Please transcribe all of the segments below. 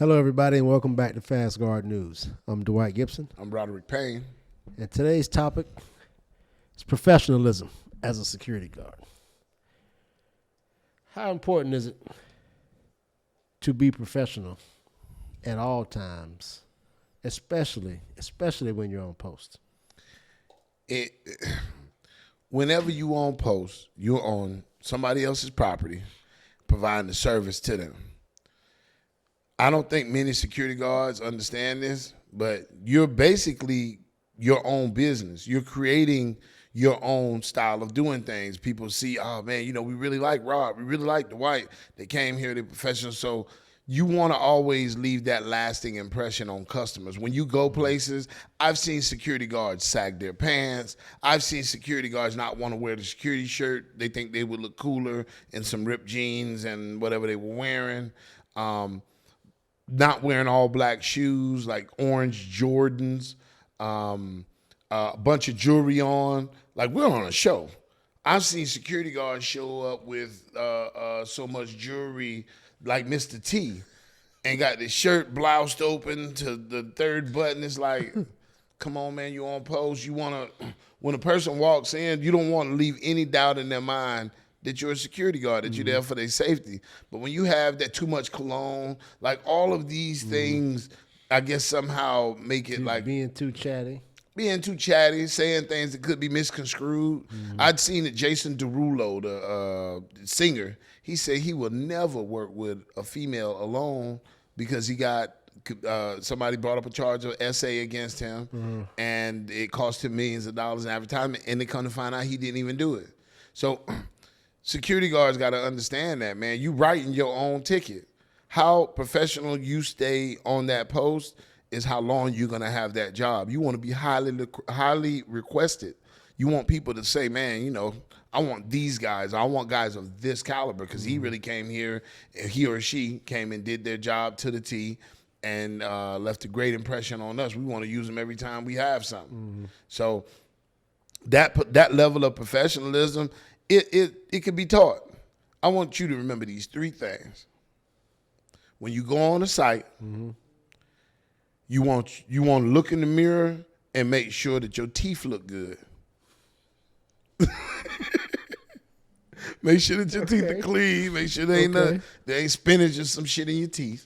Hello, everybody, and welcome back to Fast Guard News. I'm Dwight Gibson, I'm Roderick Payne. and today's topic is professionalism as a security guard. How important is it to be professional at all times, especially when you're on post? It, whenever you on post, you're on somebody else's property, providing the service to them. I don't think many security guards understand this, but you're basically your own business. You're creating your own style of doing things. People see, oh man, we really like Rob, we really like Dwight. They came here, they're professional. So you want to always leave that lasting impression on customers. When you go places, I've seen security guards sag their pants. I've seen security guards not want to wear the security shirt. They think they would look cooler in some ripped jeans and whatever they were wearing. Not wearing all black shoes, like orange Jordans, a bunch of jewelry on. Like, we're on a show. I've seen security guards show up with so much jewelry, like Mr. T, and got the shirt bloused open to the third button. It's like, come on, man, you on post. You want to, when a person walks in, you don't want to leave any doubt in their mind that you're a security guard, that you're there for their safety. But when you have that too much cologne, like all of these things, I guess somehow make it like being too chatty, saying things that could be misconstrued. I'd seen that Jason Derulo, the singer, he said he will never work with a female alone because he got somebody brought up a charge of essay against him, and it cost him millions of dollars in advertisement, and they come to find out he didn't even do it. So security guards got to understand that, man. You writing your own ticket. How professional you stay on that post is how long you're going to have that job. You want to be highly requested. You want people to say, man, I want these guys. I want guys of this caliber because he really came here, and he or she came and did their job to the T and left a great impression on us. We want to use them every time we have something. So that level of professionalism, it can be taught. I want you to remember these three things. When you go on a site, you want to look in the mirror and make sure that your teeth look good. Make sure that your teeth are clean. Make sure there ain't spinach or some shit in your teeth.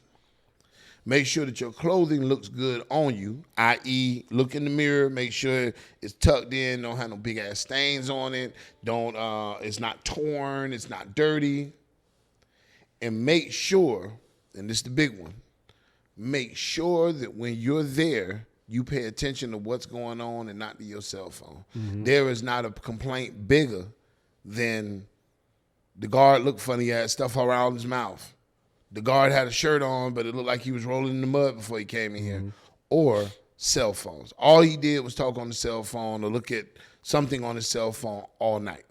Make sure that your clothing looks good on you, i.e., look in the mirror, make sure it's tucked in, don't have no big ass stains on it, it's not torn, it's not dirty. And make sure, and this is the big one, make sure that when you're there, you pay attention to what's going on and not to your cell phone. There is not a complaint bigger than the guard looked funny, he had stuff around his mouth. The guard had a shirt on, but it looked like he was rolling in the mud before he came in here. Or cell phones. All he did was talk on the cell phone or look at something on his cell phone all night.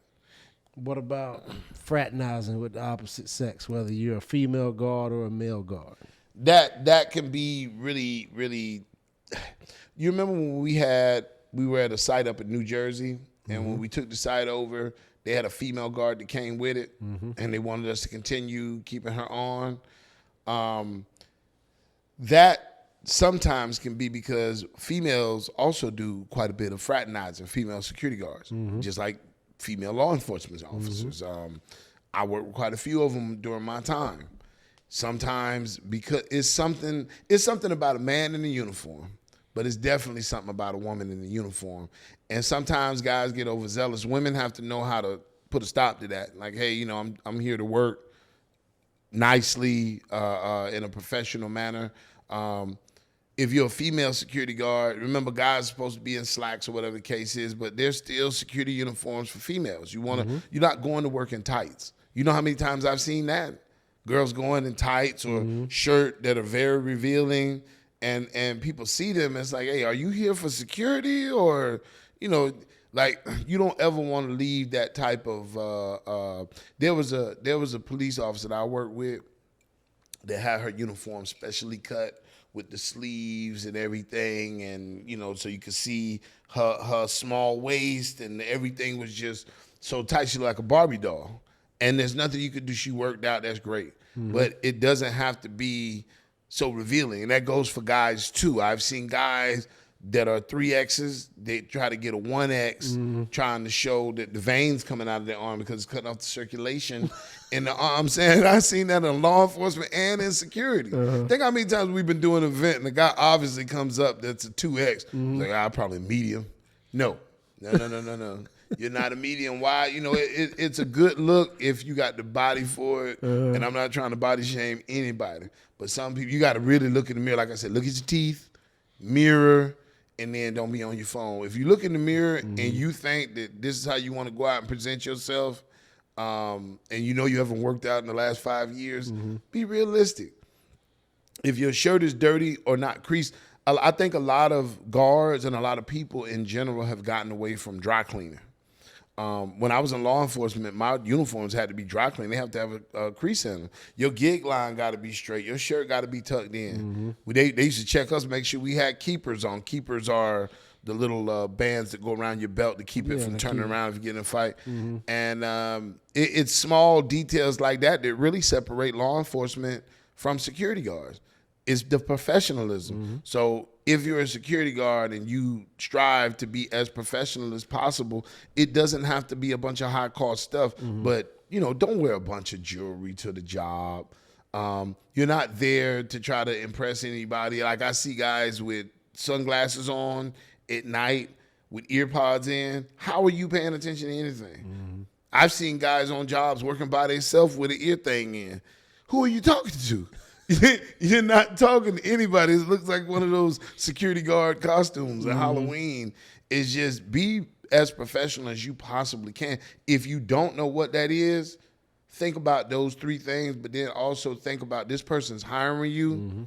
What about fraternizing with the opposite sex, whether you're a female guard or a male guard? That can be really, really. You remember when we were at a site up in New Jersey, and when we took the site over, they had a female guard that came with it, and they wanted us to continue keeping her on. That sometimes can be because females also do quite a bit of fraternizing, female security guards, just like female law enforcement officers. I worked with quite a few of them during my time. Sometimes because it's something about a man in a uniform, but it's definitely something about a woman in a uniform. And sometimes guys get overzealous. Women have to know how to put a stop to that. Like, hey, I'm here to work nicely in a professional manner. If you're a female security guard, remember guys are supposed to be in slacks or whatever the case is, but there's still security uniforms for females. You're not going to work in tights. You know how many times I've seen that? Girls going in tights or shirt that are very revealing. And people see them, and it's like, hey, are you here for security? Or, like, you don't ever want to leave that type of, there was a police officer that I worked with that had her uniform specially cut with the sleeves and everything, and, so you could see her small waist, and everything was just so tight, she looked like a Barbie doll. And there's nothing you could do. She worked out, that's great. But it doesn't have to be so revealing. And that goes for guys too. I've seen guys that are 3Xs, they try to get a 1X, trying to show that the veins coming out of their arm because it's cutting off the circulation in the arm. I'm saying I've seen that in law enforcement and in security. Think how many times we've been doing an event and the guy obviously comes up that's a 2X. Like, probably medium. No. You're not a medium. Why? You know, it's a good look if you got the body for it. And I'm not trying to body shame anybody. But some people, you got to really look in the mirror. Like I said, look at your teeth, mirror, and then don't be on your phone. If you look in the mirror and you think that this is how you want to go out and present yourself, and you know you haven't worked out in the last 5 years, be realistic. If your shirt is dirty or not creased, I think a lot of guards and a lot of people in general have gotten away from dry cleaning. When I was in law enforcement, my uniforms had to be dry cleaned. They have to have a crease in them. Your gig line got to be straight. Your shirt got to be tucked in. They used to check us, make sure we had keepers on. Keepers are the little bands that go around your belt to keep it from turning around if you get in a fight. And it's small details like that that really separate law enforcement from security guards. It's the professionalism. So if you're a security guard and you strive to be as professional as possible, it doesn't have to be a bunch of high cost stuff, but you know, don't wear a bunch of jewelry to the job. You're not there to try to impress anybody. Like I see guys with sunglasses on at night with ear pods in. How are you paying attention to anything? I've seen guys on jobs working by themselves with an ear thing in. Who are you talking to? You're not talking to anybody. It looks like one of those security guard costumes at Halloween. It's just be as professional as you possibly can. If you don't know what that is, think about those 3 things, but then also think about this person's hiring you.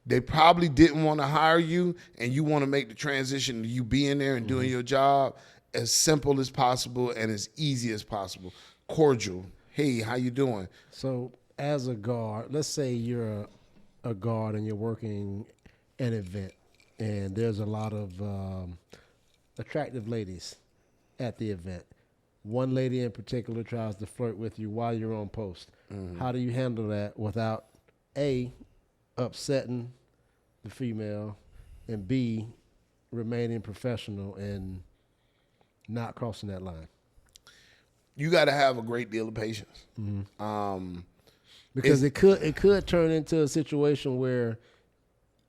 They probably didn't want to hire you, and you want to make the transition to you being there and doing your job as simple as possible and as easy as possible. Cordial. Hey, how you doing? So as a guard, let's say you're a guard and you're working an event and there's a lot of attractive ladies at the event. One lady in particular tries to flirt with you while you're on post. How do you handle that without A, upsetting the female, and B, remaining professional and not crossing that line? You got to have a great deal of patience. Because it could turn into a situation where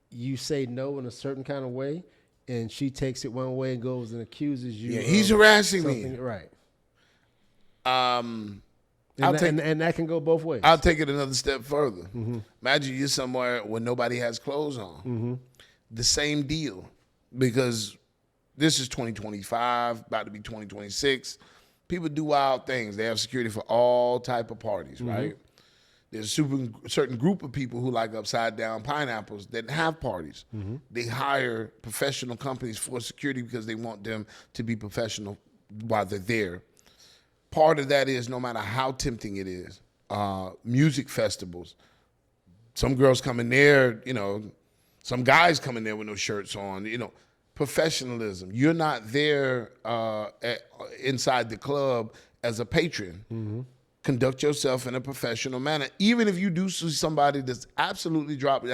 you say no in a certain kind of way, and she takes it one way and goes and accuses you. Yeah, he's harassing me. Right. And that can go both ways. I'll take it another step further. Imagine you're somewhere where nobody has clothes on. The same deal, because this is 2025, about to be 2026. People do wild things. They have security for all type of parties, right? There's a certain group of people who like upside down pineapples that have parties. They hire professional companies for security because they want them to be professional while they're there. Part of that is no matter how tempting it is, music festivals. Some girls come in there, you know, some guys come in there with no shirts on, you know. Professionalism. You're not there inside the club as a patron. Conduct yourself in a professional manner. Even if you do see somebody that's absolutely drop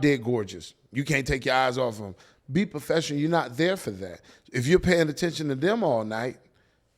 dead gorgeous, you can't take your eyes off them. Be professional. You're not there for that. If you're paying attention to them all night,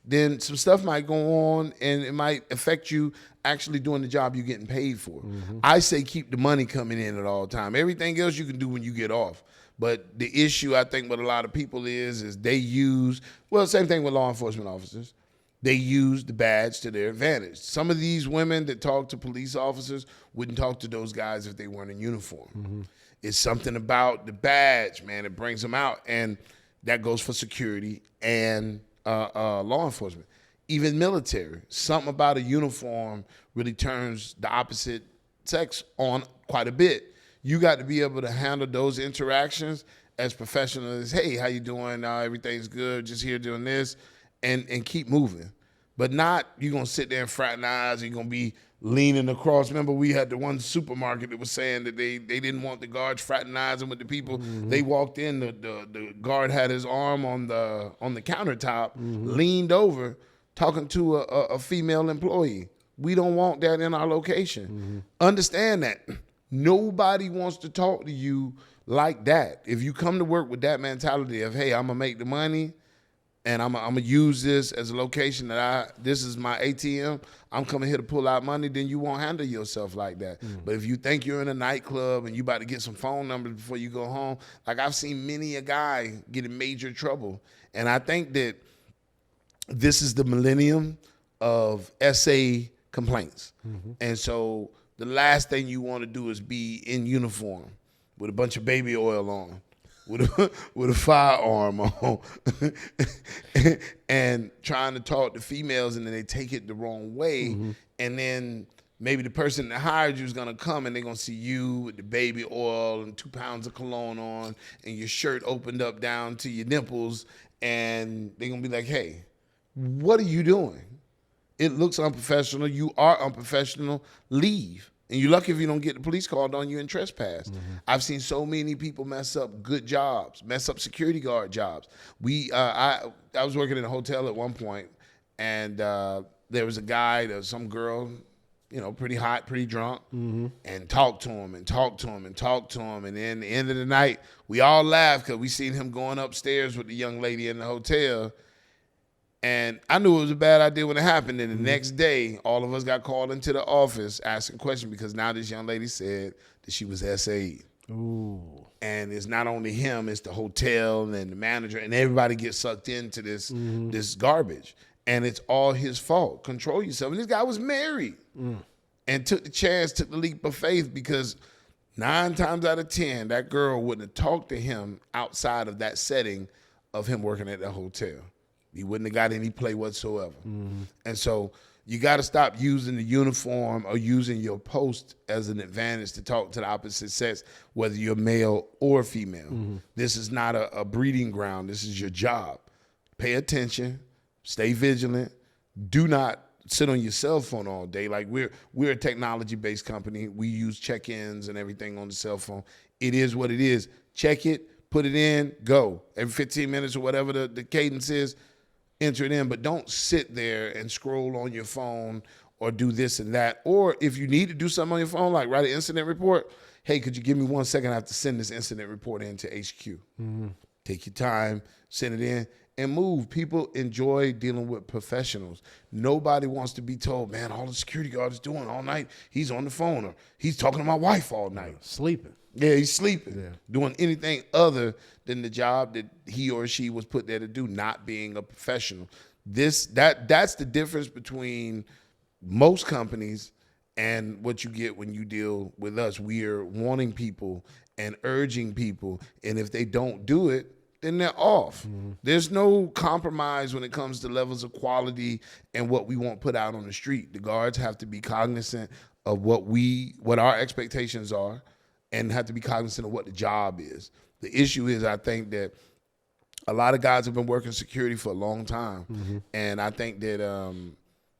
then some stuff might go on and it might affect you actually doing the job you're getting paid for. I say keep the money coming in at all time. Everything else you can do when you get off. But the issue, I think, with a lot of people is they use, well, same thing with law enforcement officers. They use the badge to their advantage. Some of these women that talk to police officers wouldn't talk to those guys if they weren't in uniform. It's something about the badge, man, it brings them out. And that goes for security and law enforcement. Even military. Something about a uniform really turns the opposite sex on quite a bit. You got to be able to handle those interactions as professional as, hey, how you doing? Everything's good, just here doing this, and keep moving. But not you're going to sit there and fraternize, you're going to be leaning across. Remember, we had the one supermarket that was saying that they didn't want the guards fraternizing with the people. They walked in, the guard had his arm on the countertop, leaned over, talking to a female employee. We don't want that in our location. Understand that. Nobody wants to talk to you like that. If you come to work with that mentality of, hey, I'm gonna make the money and I'm gonna use this as a location this is my ATM, I'm coming here to pull out money, then you won't handle yourself like that. But if you think you're in a nightclub and you about to get some phone numbers before you go home, like I've seen many a guy get in major trouble. And I think that this is the millennium of SA complaints. And so the last thing you want to do is be in uniform with a bunch of baby oil on, with a firearm on, and trying to talk to females, and then they take it the wrong way. And then maybe the person that hired you is going to come and they're going to see you with the baby oil and 2 pounds of cologne on and your shirt opened up down to your nipples. And they're going to be like, hey, what are you doing? It looks unprofessional. You are unprofessional. Leave. And you're lucky if you don't get the police called on you and trespass. I've seen so many people mess up good jobs, mess up security guard jobs. I was working in a hotel at one point, and there was a guy, some girl, pretty hot, pretty drunk, and talked to him and talked to him and talked to him. And then at the end of the night, we all laughed because we seen him going upstairs with the young lady in the hotel. And I knew it was a bad idea when it happened. And the next day, all of us got called into the office asking questions because now this young lady said that she was SA'd. Ooh. And it's not only him, it's the hotel and the manager, and everybody gets sucked into this garbage. And it's all his fault. Control yourself. And this guy was married and took the chance, took the leap of faith, because 9 times out of 10, that girl wouldn't have talked to him outside of that setting of him working at the hotel. He wouldn't have got any play whatsoever. And so you got to stop using the uniform or using your post as an advantage to talk to the opposite sex, whether you're male or female. This is not a breeding ground. This is your job. Pay attention. Stay vigilant. Do not sit on your cell phone all day. Like we're a technology-based company. We use check-ins and everything on the cell phone. It is what it is. Check it, put it in, go. Every 15 minutes or whatever the cadence is, enter it in, but don't sit there and scroll on your phone or do this and that. Or if you need to do something on your phone, like write an incident report, hey, could you give me 1 second? I have to send this incident report into HQ. Take your time, send it in, and move. People enjoy dealing with professionals. Nobody wants to be told, man, all the security guard is doing all night, he's on the phone, or he's talking to my wife all night. Sleeping. Yeah, he's sleeping, doing anything other than the job that he or she was put there to do, not being a professional. That's the difference between most companies and what you get when you deal with us. We are wanting people and urging people, and if they don't do it, then they're off. There's no compromise when it comes to levels of quality and what we want put out on the street. The guards have to be cognizant of what our expectations are, and have to be cognizant of what the job is. The issue is, I think that a lot of guys have been working security for a long time. And I think that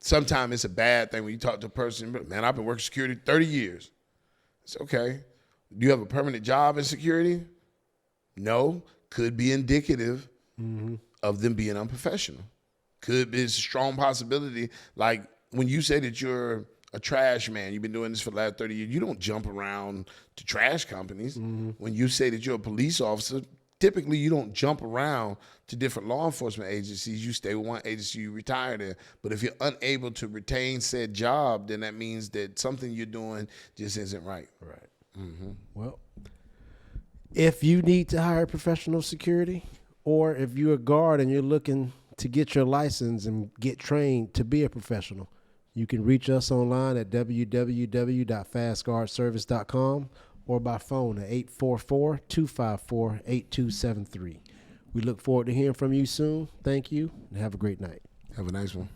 sometimes it's a bad thing when you talk to a person, man, I've been working security 30 years. It's okay. Do you have a permanent job in security? No. Could be indicative of them being unprofessional. Could be a strong possibility. Like when you say that you're a trash man, you've been doing this for the last 30 years, you don't jump around to trash companies. When you say that you're a police officer, typically you don't jump around to different law enforcement agencies. You stay with one agency, you retire there. But if you're unable to retain said job, then that means that something you're doing just isn't right. Right. Well, if you need to hire professional security, or if you're a guard and you're looking to get your license and get trained to be a professional, you can reach us online at www.fastguardservice.com or by phone at 844-254-8273. We look forward to hearing from you soon. Thank you, and have a great night. Have a nice one.